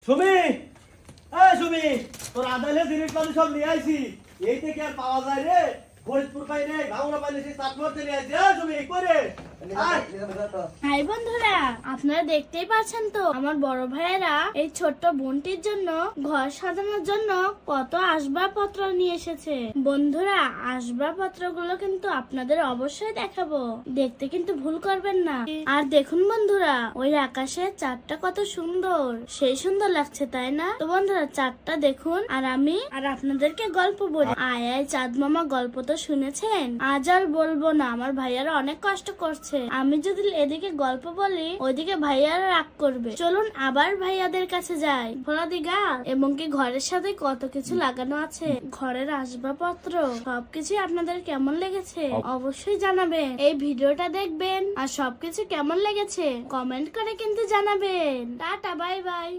সুমি, সুমি, তোর আদালে জিনিস পাতি সব নিয়ে আইছি। এই থেকে আর পাওয়া যায় রে? ফরিদপুর পাই রে, ভাঙড়া পাইলে সেই চাটমোহর নিয়ে আইছি। সুমি করে ভাই বন্ধুরা, আপনারা দেখতেই পাচ্ছেন তো আমার বড় ভাইয়েরা এই ছোট্ট বোনটির জন্য ঘর সাজানোর জন্য কত আসবাবপত্র নিয়ে এসেছে। বন্ধুরা, আসবাবপত্র গুলো কিন্তু আপনাদের অবশ্যই দেখাবো, দেখতে কিন্তু ভুল করবেন না। আর দেখুন বন্ধুরা, ওই আকাশের চাঁদটা কত সুন্দর, সেই সুন্দর লাগছে তাই না? তো বন্ধুরা, চাঁদটা দেখুন আর আমি আর আপনাদেরকে গল্প বলি। আয় আয় চাঁদ মামা গল্প তো শুনেছেন, আজ আর বলবো না, আমার ভাইয়ারা অনেক কষ্ট করছে। আমি যদি এদিকে গল্প বলি ওইদিকে ভাইয়ারা রাগ করবে। চলুন আবার ভাইয়াদের কাছে যাই। ভোলা দিঘা এবং কি ঘরের সাথে কত কিছু লাগানো আছে, ঘরের আসবাবপত্র সবকিছু আপনাদের কেমন লেগেছে অবশ্যই জানাবেন। এই ভিডিওটা দেখবেন আর সবকিছু কেমন লেগেছে কমেন্ট করে কিন্তু জানাবেন। Tata, bye bye.